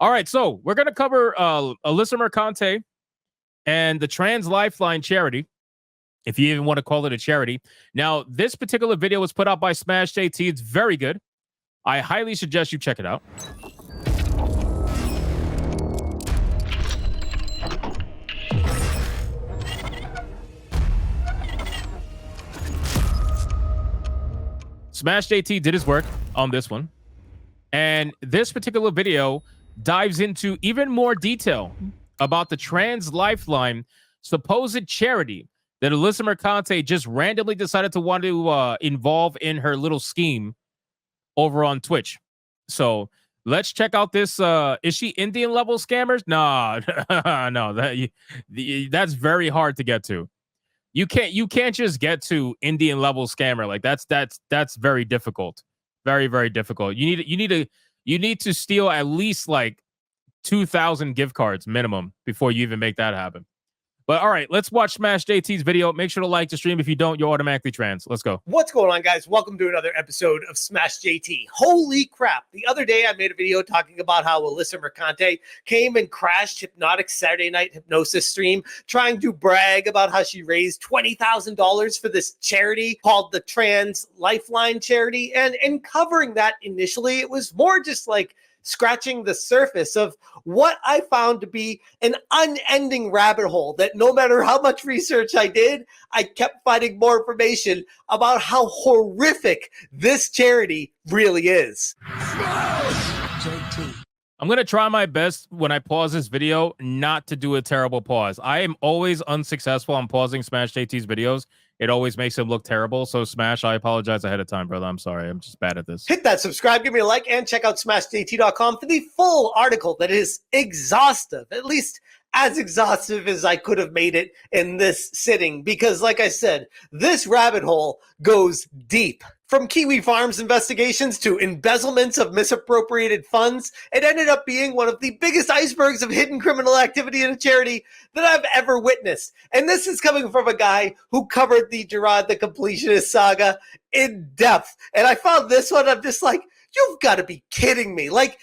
All right, so we're gonna cover Alyssa Mercante and the Trans Lifeline charity, if you even want to call it a charity. Now, this particular video was put out by SMASHJT. It's very good. I highly suggest you check it out. SMASHJT did his work on this one. And this particular video dives into even more detail about the Trans Lifeline supposed charity that Alyssa Mercante just randomly decided to want to involve in her little scheme over on Twitch. So let's check out this. Is she Indian level scammers? Nah, no, that's very hard to get to. You can't just get to Indian level scammer. Like that's very difficult. Very, very difficult. You need to steal at least like 2,000 gift cards minimum before you even make that happen. But all right, let's watch SMASHJT's video. Make sure to like the stream. If you don't, you're automatically trans. Let's go. What's going on, guys? Welcome to another episode of SMASHJT. Holy crap. The other day, I made a video talking about how Alyssa Mercante came and crashed Hypnotic's Saturday night hypnosis stream, trying to brag about how she raised $20,000 for this charity called the Trans Lifeline charity. And in covering that initially, it was more just like scratching the surface of what I found to be an unending rabbit hole that no matter how much research I did, I kept finding more information about how horrific this charity really is. I'm going to try my best when I pause this video not to do a terrible pause. I am always unsuccessful on pausing SMASHJT's videos. It always makes him look terrible. So Smash, I apologize ahead of time, brother. I'm sorry. I'm just bad at this. Hit that subscribe, give me a like, and check out SMASHJT.com for the full article that is exhaustive, at least as exhaustive as I could have made it in this sitting. Because like I said, this rabbit hole goes deep. From Kiwi Farms investigations to embezzlements of misappropriated funds, it ended up being one of the biggest icebergs of hidden criminal activity in a charity that I've ever witnessed. And this is coming from a guy who covered the Gerard the Completionist saga in depth. And I found this one, I'm just like, you've got to be kidding me. Like,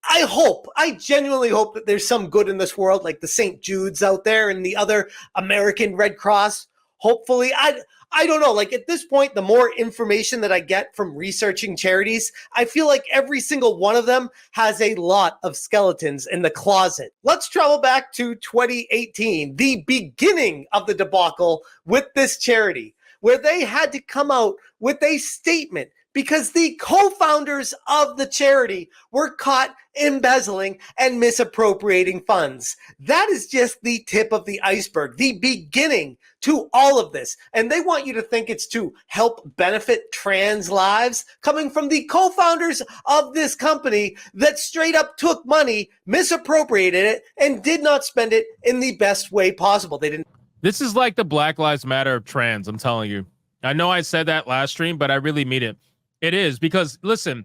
I genuinely hope that there's some good in this world, like the St. Jude's out there and the other American Red Cross. Hopefully, I don't know, like at this point, the more information that I get from researching charities, I feel like every single one of them has a lot of skeletons in the closet. Let's travel back to 2018, the beginning of the debacle with this charity, where they had to come out with a statement because the co-founders of the charity were caught embezzling and misappropriating funds. That is just the tip of the iceberg, the beginning to all of this. And they want you to think it's to help benefit trans lives, coming from the co-founders of this company that straight up took money, misappropriated it, and did not spend it in the best way possible. They didn't. This is like the Black Lives Matter of trans, I'm telling you. I know I said that last stream, but I really mean it. It is because, listen,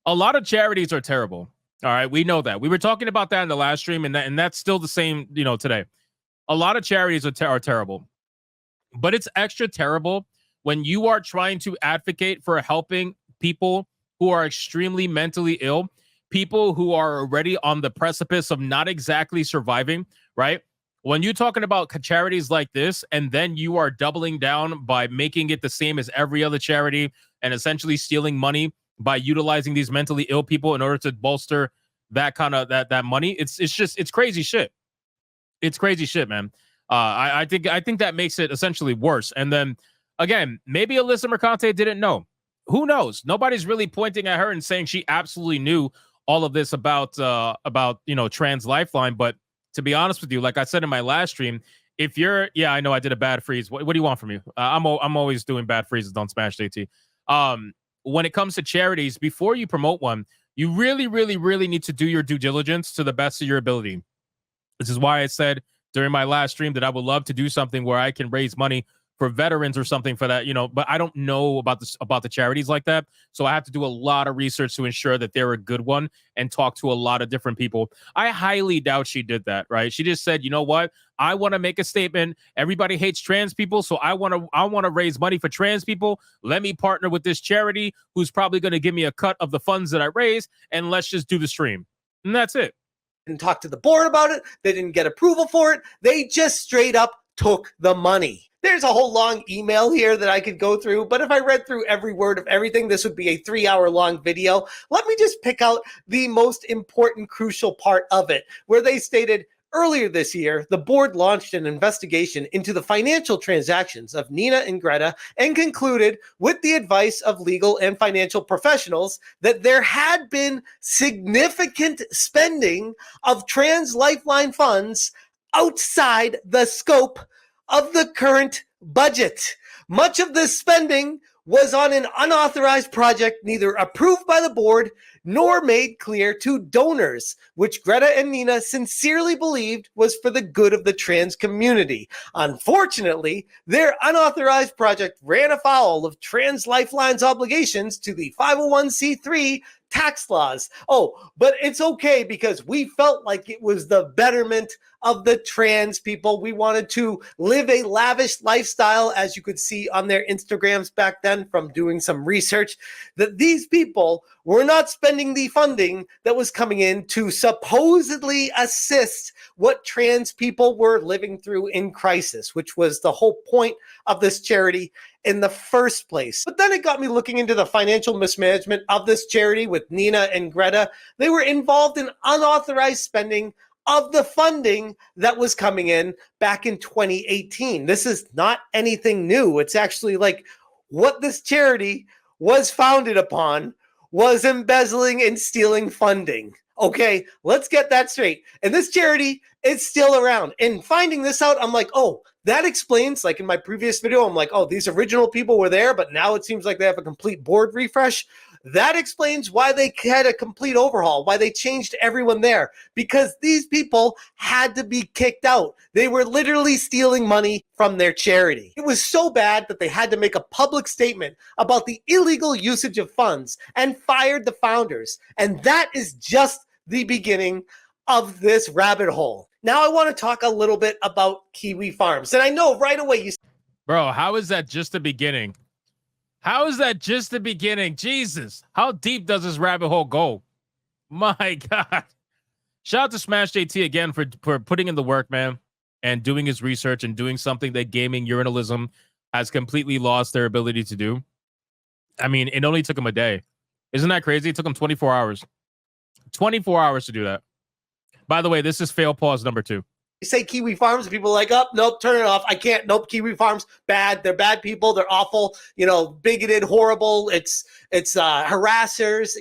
a lot of charities are terrible. All right, we know that. We were talking about that in the last stream, and that's still the same, today. A lot of charities are terrible. But it's extra terrible when you are trying to advocate for helping people who are extremely mentally ill, people who are already on the precipice of not exactly surviving, right? When you're talking about charities like this, and then you are doubling down by making it the same as every other charity and essentially stealing money by utilizing these mentally ill people in order to bolster that kind of that money, it's crazy shit. It's crazy shit, man. I think that makes it essentially worse. And then again, maybe Alyssa Mercante didn't know. Who knows? Nobody's really pointing at her and saying she absolutely knew all of this about Trans Lifeline, but to be honest with you, like I said in my last stream, if you're, I know I did a bad freeze. What do you want from me? I'm always doing bad freezes on SMASHJT. When it comes to charities, before you promote one, you really, really, really need to do your due diligence to the best of your ability. This is why I said during my last stream that I would love to do something where I can raise money for veterans or something for that, but I don't know about the charities like that. So I have to do a lot of research to ensure that they're a good one and talk to a lot of different people. I highly doubt she did that, right? She just said, you know what? I want to make a statement. Everybody hates trans people, so I want to raise money for trans people. Let me partner with this charity who's probably going to give me a cut of the funds that I raise, and let's just do the stream. And that's it. Didn't talk to the board about it. They didn't get approval for it. They just straight up took the money. There's a whole long email here that I could go through, but if I read through every word of everything, this would be a 3-hour long video. Let me just pick out the most important, crucial part of it, where they stated, earlier this year, the board launched an investigation into the financial transactions of Nina and Greta and concluded, with the advice of legal and financial professionals, that there had been significant spending of trans Lifeline funds outside the scope of the current budget. Much of this spending was on an unauthorized project neither approved by the board nor made clear to donors, which Greta and Nina sincerely believed was for the good of the trans community. Unfortunately, their unauthorized project ran afoul of Trans Lifeline's obligations to the 501c3 tax laws. Oh, but it's okay because we felt like it was the betterment of the trans people. We wanted to live a lavish lifestyle, as you could see on their Instagrams back then from doing some research, that these people were not spending the funding that was coming in to supposedly assist what trans people were living through in crisis, which was the whole point of this charity in the first place. But then it got me looking into the financial mismanagement of this charity with Nina and Greta. They were involved in unauthorized spending of the funding that was coming in back in 2018. This is not anything new. It's actually like what this charity was founded upon was embezzling and stealing funding. Okay, let's get that straight. And this charity is still around. And finding this out, I'm like, oh, that explains, like in my previous video, I'm like, oh, these original people were there, but now it seems like they have a complete board refresh. That explains why they had a complete overhaul, why they changed everyone there, because these people had to be kicked out. They were literally stealing money from their charity. It was so bad that they had to make a public statement about the illegal usage of funds and fired the founders. And that is just the beginning of this rabbit hole. Now I want to talk a little bit about Kiwi Farms. And I know right away you... Bro, how is that just the beginning? How is that just the beginning? Jesus, how deep does this rabbit hole go? My God. Shout out to SMASHJT again for putting in the work, man, and doing his research and doing something that gaming urinalism has completely lost their ability to do. I mean, it only took him a day. Isn't that crazy? It took him 24 hours. 24 hours to do that. By the way, this is fail pause number 2. You say Kiwi Farms, and people are like, oh, nope, turn it off. I can't. Nope, Kiwi Farms, bad. They're bad people. They're awful, bigoted, horrible. It's harassers.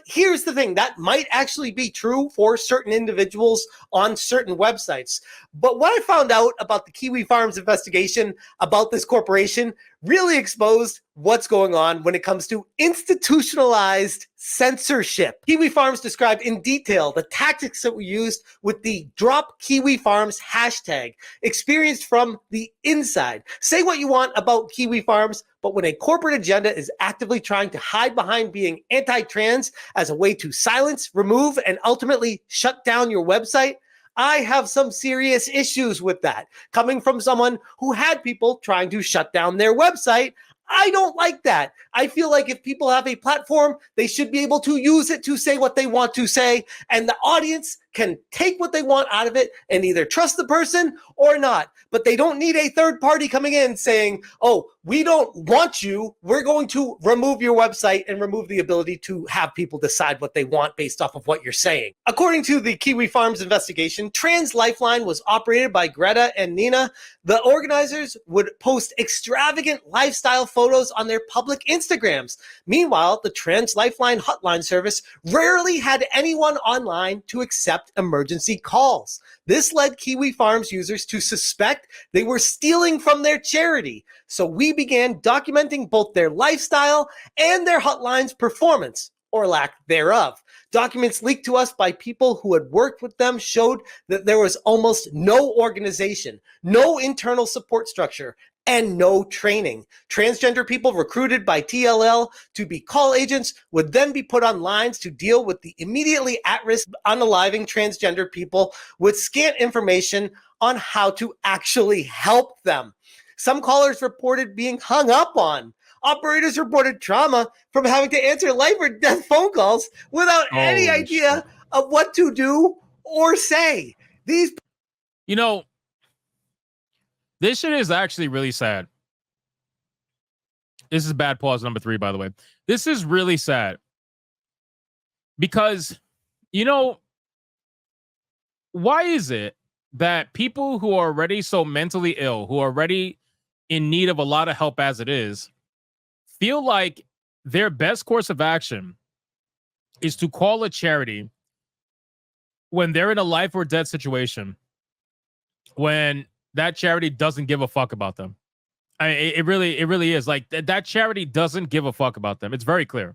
Here's the thing. That might actually be true for certain individuals on certain websites. But what I found out about the Kiwi Farms investigation about this corporation really exposed what's going on when it comes to institutionalized censorship. Kiwi Farms described in detail the tactics that were used with the Drop Kiwi Farms hashtag, experienced from the inside. Say what you want about Kiwi Farms, but when a corporate agenda is actively trying to hide behind being anti-trans as a way to silence, remove, and ultimately shut down your website, I have some serious issues with that. Coming from someone who had people trying to shut down their website, I don't like that. I feel like if people have a platform, they should be able to use it to say what they want to say, and the audience can take what they want out of it and either trust the person or not. But they don't need a third party coming in saying, oh, we don't want you. We're going to remove your website and remove the ability to have people decide what they want based off of what you're saying. According to the Kiwi Farms investigation, Trans Lifeline was operated by Greta and Nina. The organizers would post extravagant lifestyle photos on their public Instagrams. Meanwhile, the Trans Lifeline hotline service rarely had anyone online to accept emergency calls. This led Kiwi Farms users to suspect they were stealing from their charity. So we began documenting both their lifestyle and their hotline's performance, or lack thereof. Documents leaked to us by people who had worked with them showed that there was almost no organization, no internal support structure, and no training. Transgender people recruited by TLL to be call agents would then be put on lines to deal with the immediately at-risk unaliving transgender people with scant information on how to actually help them. Some callers reported being hung up on. Operators reported trauma from having to answer life or death phone calls without any idea of what to do or say. These, you know, this shit is actually really sad. This is bad pause number 3, by the way. This is really sad because, you know, why is it that people who are already so mentally ill, who are already in need of a lot of help as it is, feel like their best course of action is to call a charity when they're in a life or death situation, when that charity doesn't give a fuck about them? It really is. Like, that charity doesn't give a fuck about them. It's very clear.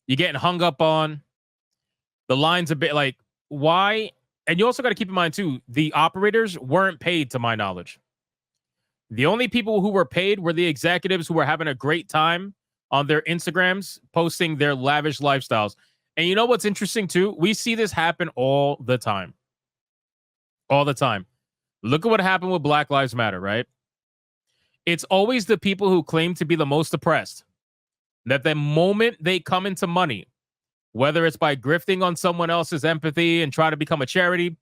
You're getting hung up on. The line's a bit like, why? And you also got to keep in mind, too, the operators weren't paid, to my knowledge. The only people who were paid were the executives who were having a great time on their Instagrams, posting their lavish lifestyles. And you know what's interesting, too? We see this happen all the time. All the time. Look at what happened with Black Lives Matter, right? It's always the people who claim to be the most oppressed that the moment they come into money, whether it's by grifting on someone else's empathy and try to become a charity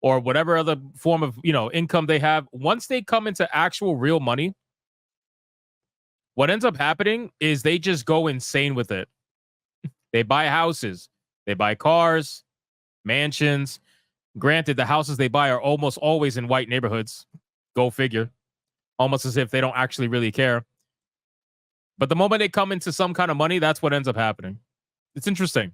or whatever other form of, you know, income they have, once they come into actual real money, what ends up happening is they just go insane with it. They buy houses, they buy cars, mansions. Granted, the houses they buy are almost always in white neighborhoods. Go figure. Almost as if they don't actually really care. But the moment they come into some kind of money, that's what ends up happening. It's interesting.